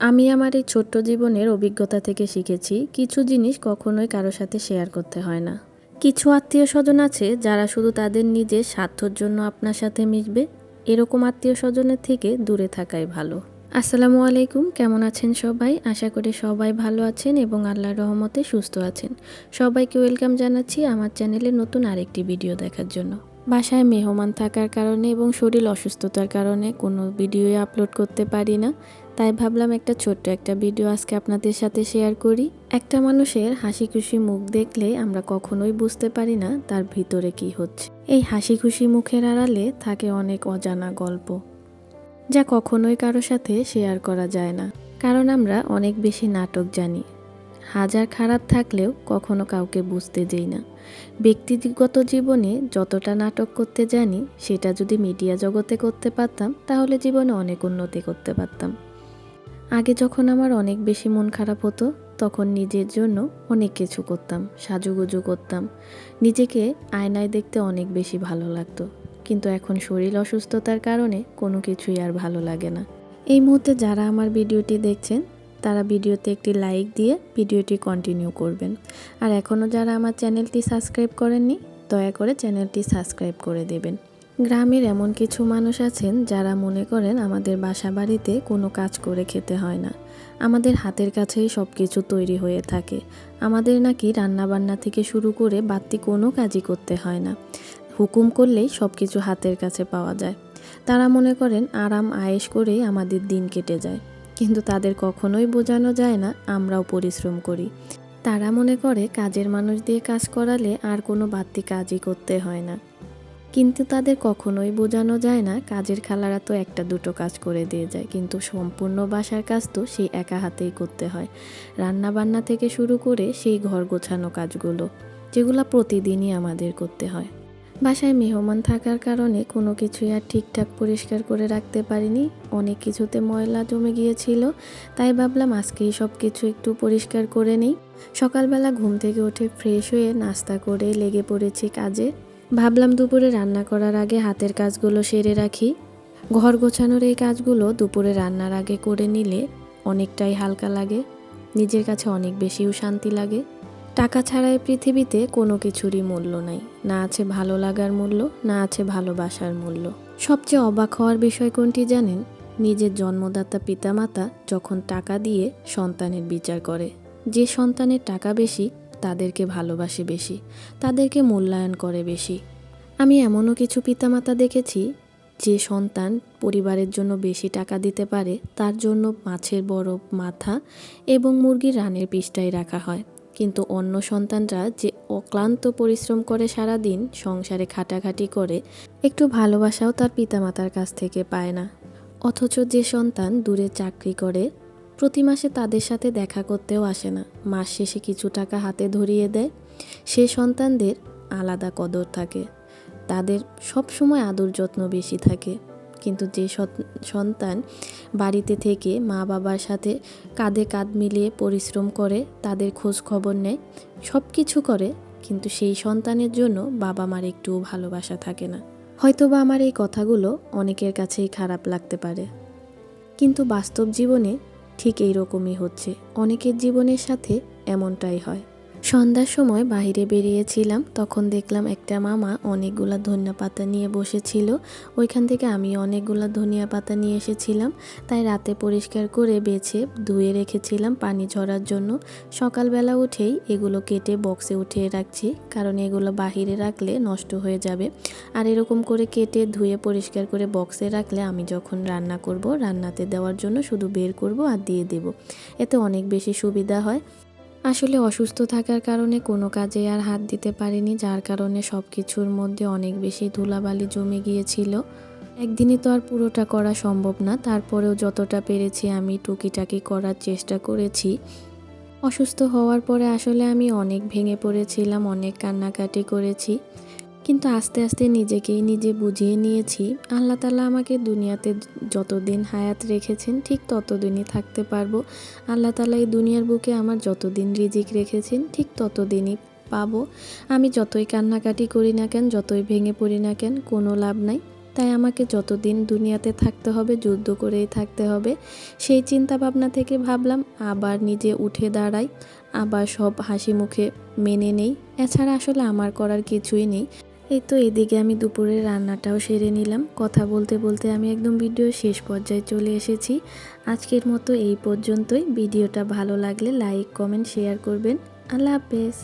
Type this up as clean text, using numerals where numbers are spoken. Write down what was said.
আমি আমার এই ছোট্ট জীবনের অভিজ্ঞতা থেকে শিখেছি কিছু জিনিস কখনোই কারো সাথে শেয়ার করতে হয় না। কিছু আত্মীয় স্বজন আছে যারা শুধু তাদের নিজের স্বার্থের জন্য আপনার সাথে মিশবে। এরকম আত্মীয় স্বজনের থেকে দূরে থাকাই ভালো। আসসালামু আলাইকুম, কেমন আছেন সবাই? আশা করি সবাই ভালো আছেন এবং আল্লাহর রহমতে সুস্থ আছেন। সবাইকে ওয়েলকাম জানাচ্ছি আমার চ্যানেলে নতুন আরেকটি ভিডিও দেখার জন্য। বাসায় মেহমান থাকার কারণে এবং শরীর অসুস্থতার কারণে কোনো ভিডিওই আপলোড করতে পারি না। তাই ভাবলাম ছোট্ট একটা ভিডিও আজকে আপনাদের সাথে শেয়ার করি। একটা মানুষের হাসি খুশি মুখ দেখলে আমরা কখনোই বুঝতে পারি না তার ভিতরে কি হচ্ছে। এই হাসি খুশি মুখের আড়ালে থাকে অনেক অজানা গল্প, যা কখনোই কারো সাথে শেয়ার করা যায় না। কারণ আমরা অনেক বেশি নাটক জানি। হাজার খারাপ থাকলেও কখনো কাউকে বুঝতে দেই না। ব্যক্তিগত জীবনে যতটা নাটক করতে জানি, সেটা যদি মিডিয়া জগতে করতে পারতাম তাহলে জীবনে অনেক উন্নতি করতে পারতাম। আগে যখন আমার অনেক বেশি মন খারাপ হতো, তখন নিজের জন্য অনেক কিছু করতাম, সাজুগুজু করতাম। নিজেকে আয়নায় দেখতে অনেক বেশি ভালো লাগতো। কিন্তু এখন শরীর অসুস্থতার কারণে কোনো কিছুই আর ভালো লাগে না। এই মুহূর্তে যারা আমার ভিডিওটি দেখছেন, তারা ভিডিওতে একটি লাইক দিয়ে ভিডিওটি কন্টিনিউ করবেন। আর এখনও যারা আমার চ্যানেলটি সাবস্ক্রাইব করেননি, দয়া করে চ্যানেলটি সাবস্ক্রাইব করে দেবেন। গ্রামের এমন কিছু মানুষ আছেন যারা মনে করেন আমাদের বাসা বাড়িতে কোনো কাজ করে খেতে হয় না, আমাদের হাতের কাছেই সব কিছু তৈরি হয়ে থাকে। আমাদের নাকি রান্নাবান্না থেকে শুরু করে বাড়তি কোনো কাজই করতে হয় না, হুকুম করলেই সব কিছু হাতের কাছে পাওয়া যায়। তারা মনে করেন আরাম আয়েশ করেই আমাদের দিন কেটে যায়, কিন্তু তাদের কখনোই বোঝানো যায় না আমরাও পরিশ্রম করি। তারা মনে করে কাজের মানুষ দিয়ে কাজ করালে আর কোনো বাড়তি কাজই করতে হয় না, কিন্তু তাদের কখনোই বোঝানো যায় না কাজের খালারা তো একটা দুটো কাজ করে দিয়ে যায়, কিন্তু সম্পূর্ণ বাসার কাজ তো সেই একা হাতেই করতে হয়। রান্না বান্না থেকে শুরু করে সেই ঘর গোছানো কাজগুলো, যেগুলো প্রতিদিনই আমাদের করতে হয়। বাসায় মেহমান থাকার কারণে কোনো কিছুই আর ঠিকঠাক পরিষ্কার করে রাখতে পারিনি। অনেক কিছুতে ময়লা জমে গিয়েছিল, তাই ভাবলাম আজকেই সব কিছু একটু পরিষ্কার করে নিই। সকালবেলা ঘুম থেকে উঠে ফ্রেশ হয়ে নাস্তা করে লেগে পড়েছি কাজে। ভাবলাম দুপুরে রান্না করার আগে হাতের কাজগুলো সেরে রাখি। ঘর গোছানোর এই কাজগুলো দুপুরে রান্নার আগে করে নিলে অনেকটাই হালকা লাগে, নিজের কাছে অনেক বেশিও শান্তি লাগে। টাকা ছাড়া এই পৃথিবীতে কোনো কিছুরই মূল্য নাই, না আছে ভালো লাগার মূল্য, না আছে ভালোবাসার মূল্য। সবচেয়ে অবাক হওয়ার বিষয় কোনটি জানেন? নিজের জন্মদাতা পিতামাতা যখন টাকা দিয়ে সন্তানের বিচার করে। যে সন্তানের টাকা বেশি তাদেরকে ভালোবাসে বেশি, তাদেরকে মূল্যায়ন করে বেশি। আমি এমনও কিছু পিতামাতা দেখেছি যে সন্তান পরিবারের জন্য বেশি টাকা দিতে পারে, তার জন্য মাছের বড় মাথা এবং মুরগির রানের পিসটাই রাখা হয়। কিন্তু অন্য সন্তানরা যে অক্লান্ত পরিশ্রম করে সারাদিন সংসারে খাটাখাটি করে, একটু ভালোবাসাও তার পিতামাতার কাছ থেকে পায় না। অথচ যে সন্তান দূরে চাকরি করে, প্রতি মাসে তাদের সাথে দেখা করতেও আসে না, মাস শেষে কিছু টাকা হাতে ধরিয়ে দেয়, সে সন্তানদের আলাদা কদর থাকে, তাদের সব সময় আদর যত্ন বেশি থাকে। কিন্তু যে সন্তান বাড়িতে থেকে মা বাবার সাথে কাঁধে কাঁধ মিলিয়ে পরিশ্রম করে, তাদের খোঁজ খবর নেয়, সব কিছু করে, কিন্তু সেই সন্তানের জন্য বাবা মার একটুও ভালোবাসা থাকে না। হয়তোবা আমার এই কথাগুলো অনেকের কাছেই খারাপ লাগতে পারে, কিন্তু বাস্তব জীবনে ঠিক এইরকমই হচ্ছে। অনেকের জীবনের সাথে এমনটাই হয়। সন্ধ্যার সময় বাইরে বেরিয়েছিলাম, তখন দেখলাম একটা মামা অনেকগুলা ধনিয়া পাতা নিয়ে বসেছিল। ওইখান থেকে আমি অনেকগুলা ধনিয়া পাতা নিয়ে এসেছিলাম, তাই রাতে পরিষ্কার করে বেছে ধুয়ে রেখেছিলাম পানি ঝরার জন্য। সকালবেলা উঠেই এগুলো কেটে বক্সে উঠিয়ে রাখছি, কারণ এগুলো বাহিরে রাখলে নষ্ট হয়ে যাবে। আর এরকম করে কেটে ধুয়ে পরিষ্কার করে বক্সে রাখলে আমি যখন রান্না করব, রান্নাতে দেওয়ার জন্য শুধু বের করব আর দিয়ে দেব, এতে অনেক বেশি সুবিধা হয়। আসলে অসুস্থ থাকার কারণে কোনো কাজে আর হাত দিতে পারিনি, যার কারণে সব কিছুর মধ্যে অনেক বেশি ধুলাবালি জমে গিয়েছিল। একদিনই তো আর পুরোটা করা সম্ভব না, তারপরেও যতটা পেরেছি আমি টুকিটাকি করার চেষ্টা করেছি। অসুস্থ হওয়ার পরে আসলে আমি অনেক ভেঙে পড়েছিলাম, অনেক কান্নাকাটি করেছি, কিন্তু আস্তে আস্তে নিজেকেই নিজে বুঝিয়ে নিয়েছি আল্লাহ তাআলা আমাকে দুনিয়াতে যতদিন হায়াত রেখেছেন ঠিক ততদিনই থাকতে পারবো। আল্লাহ তাআলা এই দুনিয়ার বুকে আমার যতদিন রিজিক রেখেছেন ঠিক ততদিনই পাবো। আমি যতই কান্নাকাটি করি না কেন, যতই ভেঙে পড়ি না কেন, কোনো লাভ নাই। তাই আমাকে যতদিন দুনিয়াতে থাকতে হবে যুদ্ধ করেই থাকতে হবে। সেই চিন্তা ভাবনা থেকে ভাবলাম আবার নিজে উঠে দাঁড়াই, আবার সব হাসি মুখে মেনে নেই। এছাড়া আসলে আমার করার কিছুই নেই। এই তো এদিকে আমি দুপুরের রান্নাটাও সেরে নিলাম। কথা বলতে বলতে আমি একদম ভিডিওর শেষ পর্যায়ে চলে এসেছি। আজকের মতো এই পর্যন্তই। ভিডিওটা ভালো লাগলে লাইক, কমেন্ট, শেয়ার করবেন। আল্লাহ হাফেজ।